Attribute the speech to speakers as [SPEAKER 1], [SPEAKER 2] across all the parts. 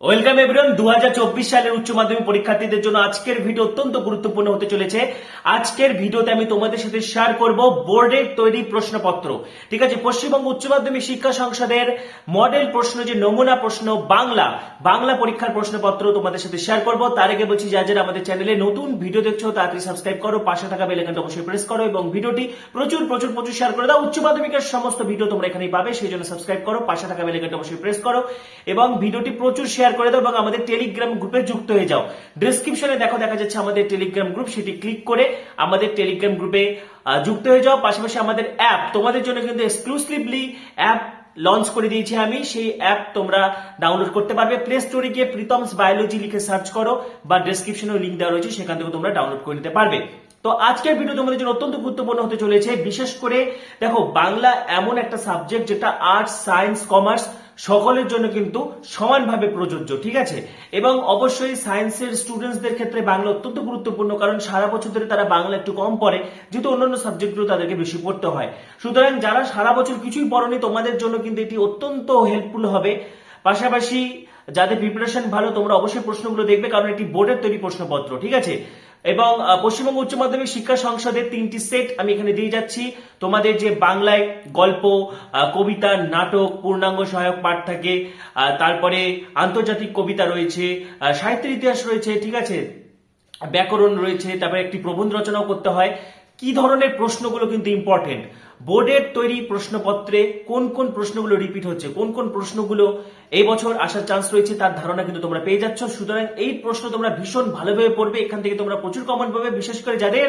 [SPEAKER 1] Welcome everyone 2024 সালের উচ্চ মাধ্যমিক পরীক্ষার্থীদের জন্য আজকের ভিডিও অত্যন্ত গুরুত্বপূর্ণ হতে চলেছে। আজকের ভিডিওতে আমি তোমাদের সাথে শেয়ার করব বোর্ডের তৈরি প্রশ্নপত্র। ঠিক আছে, পশ্চিমবঙ্গ উচ্চ মাধ্যমিক শিক্ষা সংসদের মডেল প্রশ্ন যে নমুনা প্রশ্ন বাংলা পরীক্ষার প্রশ্নপত্র তোমাদের সাথে শেয়ার করব। তার আগে বলছি যারা আমাদের চ্যানেলে নতুন ভিডিও দেখছো তাড়াতাড়ি সাবস্ক্রাইব করো, পাশে থাকা বেল আইকনটা অবশ্যই প্রেস করো এবং ভিডিওটি প্রচুর শেয়ার করে দাও। উচ্চ মাধ্যমিকের সমস্ত ভিডিও তোমরা এখানেই পাবে, সেই জন্য সাবস্ক্রাইব করো, পাশে থাকা বেল আইকনটা অবশ্যই প্রেস করো এবং ভিডিওটি প্রচুর শেয়ার করে দাও এবং আমাদের টেলিগ্রাম গ্রুপে যুক্ত হয়ে যাও। ডেসক্রিপশনে দেখা যাচ্ছে আমাদের টেলিগ্রাম গ্রুপ, সেটি ক্লিক করে আমাদের টেলিগ্রাম গ্রুপে যুক্ত হয়ে যাও। পাশাপাশি আমাদের অ্যাপ তোমাদের জন্য কিন্তু এক্সক্লুসিভলি অ্যাপ লঞ্চ করে দিয়েছি আমি, সেই অ্যাপ তোমরা ডাউনলোড করতে পারবে। প্লে স্টোরে গিয়ে প্রীতমস বায়োলজি লিখে সার্চ করো বা ডেসক্রিপশনে লিংক দেওয়া রয়েছে, সেখান থেকে তোমরা ডাউনলোড করে নিতে পারবে। তো আজকের ভিডিও তোমাদের জন্য অত্যন্ত গুরুত্বপূর্ণ হতে চলেছে। বিশেষ করে দেখো, বাংলা এমন একটা সাবজেক্ট যেটা আর্টস, সায়েন্স, কমার্স সকলের জন্য কিন্তু সমানভাবে প্রযোজ্য। ঠিক আছে, এবং অবশ্যই সায়েন্সের স্টুডেন্টসদের ক্ষেত্রে বাংলা অত্যন্ত গুরুত্বপূর্ণ, কারণ সারা বছর ধরে তারা বাংলা একটু কম পড়ে, যেহেতু অন্যান্য সাবজেক্টগুলো তাদেরকে বেশি পড়তে হয়। সুতরাং যারা সারা বছর কিছুই পড়েনি তোমাদের জন্য কিন্তু এটি অত্যন্ত হেল্পফুল হবে। পাশাপাশি যাদের প্রিপারেশন ভালো, তোমরা অবশ্যই প্রশ্নগুলো দেখবে, কারণ এটি বোর্ডের তৈরি প্রশ্নপত্র। ঠিক আছে, এবং পশ্চিমবঙ্গ উচ্চ মাধ্যমিক শিক্ষা সংসদের 3টি সেট আমি এখানে দিয়ে যাচ্ছি তোমাদের। যে বাংলায় গল্প, কবিতা, নাটক, পূর্ণাঙ্গ সহায়ক পাঠ থাকে, তারপরে আন্তর্জাতিক কবিতা রয়েছে, সাহিত্যের ইতিহাস রয়েছে, ঠিক আছে, ব্যাকরণ রয়েছে, তারপরে একটি প্রবন্ধ রচনাও করতে হয়। কি ধরনের প্রশ্নগুলো কিন্তু ইম্পর্টেন্ট, বোর্ডের তৈরি প্রশ্নপত্রে কোন কোন প্রশ্নগুলো রিপিট হচ্ছে, কোন কোন প্রশ্নগুলো এই বছর আসার চান্স রয়েছে, তার ধারণা কিন্তু তোমরা পেয়ে যাচ্ছ। সুতরাং এই প্রশ্ন তোমরা ভীষণ ভালোভাবে পড়বে, এখান থেকে তোমরা প্রচুর কমন পাবে। বিশেষ করে যাদের,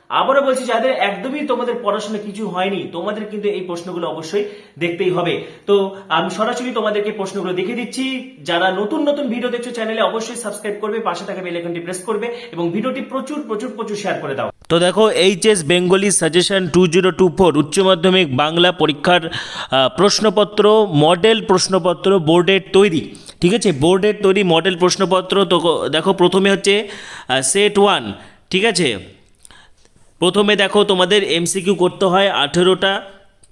[SPEAKER 1] আবারও বলছি, যাদের একদমই তোমাদের পড়াশোনা কিছু হয়নি, তোমাদের কিন্তু এই প্রশ্নগুলো অবশ্যই দেখতেই হবে। তো আমি সরাসরি তোমাদেরকে প্রশ্নগুলো দেখিয়ে দিচ্ছি। যারা নতুন ভিডিও দেখছো চ্যানেলে অবশ্যই সাবস্ক্রাইব করবে, পাশে থাকা বেল আইকনটি প্রেস করবে এবং ভিডিওটি প্রচুর শেয়ার করে দাও। তো দেখো, এইচএস বেঙ্গলি সাজেশন 2024 উচ্চ মাধ্যমিক বাংলা পরীক্ষার প্রশ্নপত্র, মডেল প্রশ্নপত্র বোর্ডের তৈরি। ঠিক আছে, বোর্ডের তৈরি মডেল প্রশ্নপত্র। তো দেখো, প্রথমে হচ্ছে সেট 1। ঠিক আছে, প্রথমে দেখো তোমাদের এমসিকিউ করতে হয় 18টা।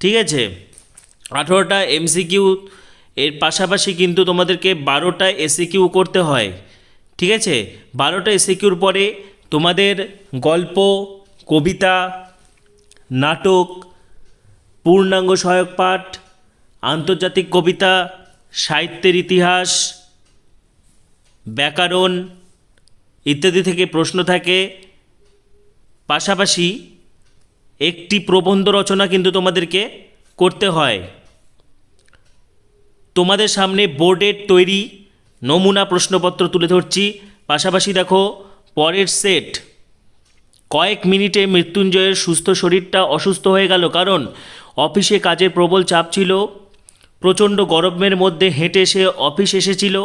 [SPEAKER 1] ঠিক আছে, 18টা এমসিকিউ, এর পাশাপাশি কিন্তু তোমাদেরকে 12টা এসিকিউ করতে হয়। ঠিক আছে, 12টা এসিকিউর পরে তোমাদের গল্প, কবিতা, নাটক, পূর্ণাঙ্গ সহায়ক পাঠ, আন্তর্জাতিক কবিতা, সাহিত্যের ইতিহাস, ব্যাকরণ ইত্যাদি থেকে প্রশ্ন থাকে। পাশাপাশি একটি প্রবন্ধ রচনা কিন্তু তোমাদেরকে করতে হয়। তোমাদের সামনে বোর্ডের তৈরি নমুনা প্রশ্নপত্র তুলে ধরছি। পাশাপাশি দেখো, পরের সেট, কয়েক মিনিটে মৃত্যুঞ্জয়ের সুস্থ শরীরটা অসুস্থ হয়ে গেল, কারণ অফিসে কাজের প্রবল চাপ ছিল। প্রচণ্ড গরমের মধ্যে হেঁটে সে অফিস এসেছিল।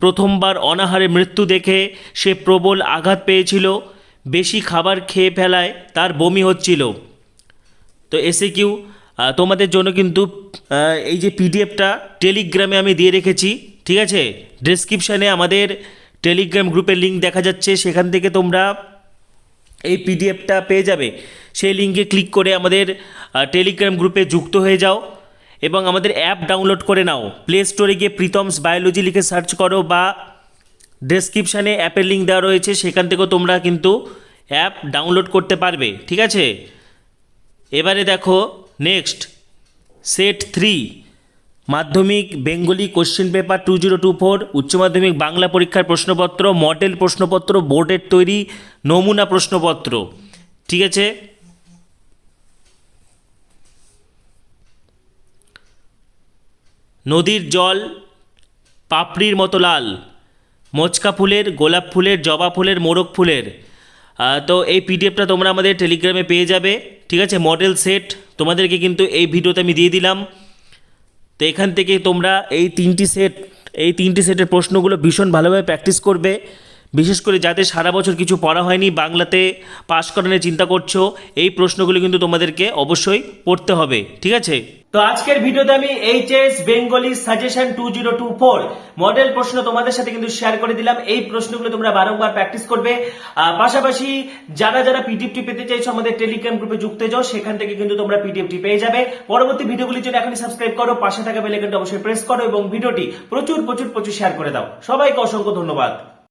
[SPEAKER 1] প্রথমবার অনাহারে মৃত্যু দেখে সে প্রবল আঘাত পেয়েছিল। বেশি খাবার খেয়ে ফেলায় তার বমি হচ্ছিল। তো এসিকিউ তোমাদের জন্য কিন্তু এই যে পিডিএফটা টেলিগ্রামে আমি দিয়ে রেখেছি। ঠিক আছে, ডেসক্রিপশানে আমাদের টেলিগ্রাম গ্রুপের লিঙ্ক দেখা যাচ্ছে, সেখান থেকে তোমরা এই পিডিএফটা পেয়ে যাবে। সেই লিঙ্কে ক্লিক করে আমাদের টেলিগ্রাম গ্রুপে যুক্ত হয়ে যাও এবং আমাদের অ্যাপ ডাউনলোড করে নাও। প্লে স্টোরে গিয়ে প্রীতমস বায়োলজি লিখে সার্চ করো বা ডেসক্রিপশানে অ্যাপের লিঙ্ক দেওয়া রয়েছে, সেখান থেকেও তোমরা কিন্তু অ্যাপ ডাউনলোড করতে পারবে। ঠিক আছে, এবারে দেখো নেক্সট সেট 3 মাধ্যমিক বেঙ্গলি কোশ্চেন পেপার 2024 উচ্চ মাধ্যমিক বাংলা পরীক্ষার প্রশ্নপত্র, মডেল প্রশ্নপত্র, বোর্ডের তৈরি নমুনা প্রশ্নপত্র। ঠিক আছে, নদীর জল পাপড়ির মতো লাল, মোচকা ফুলের, গোলাপ ফুলের, জবা ফুলের, মোরগ ফুলের। তো এই পিডিএফটা তোমরা আমাদের টেলিগ্রামে পেয়ে যাবে। ঠিক আছে, মডেল সেট তোমাদেরকে কিন্তু এই ভিডিওতে আমি দিয়ে দিলাম। তো এখান থেকে তোমরা এই তিনটি সেটের প্রশ্নগুলো ভীষণ ভালোভাবে প্র্যাকটিস করবে। বিশেষ করে যাদের সারা বছর কিছু পড়া হয়নি, বাংলাতে পাশ করানোর চিন্তা করছো, এই প্রশ্নগুলো কিন্তু তোমাদেরকে অবশ্যই পড়তে হবে, ঠিক আছে? তো আজকের ভিডিওতে আমি এইচএস বেঙ্গলি সাজেশন 2024 মডেল প্রশ্ন তোমাদের সাথে কিন্তু শেয়ার করে দিলাম। এই প্রশ্নগুলো তোমরা বারংবার প্র্যাকটিস করবে। পাশাপাশি যারা যারা পিডিএফটি পেতে চাইছো আমাদের টেলিগ্রাম গ্রুপে যুক্ত যাও, সেখান থেকে কিন্তু তোমরা পিডিএফটি পেয়ে যাবে। পরবর্তী ভিডিওগুলির জন্য এখনই সাবস্ক্রাইব করো, পাশে থাকা বেল আইকনটা অবশ্যই প্রেস করো এবং ভিডিওটি প্রচুর প্রচুর প্রচুর শেয়ার করে দাও। সবাইকে অসংখ্য ধন্যবাদ।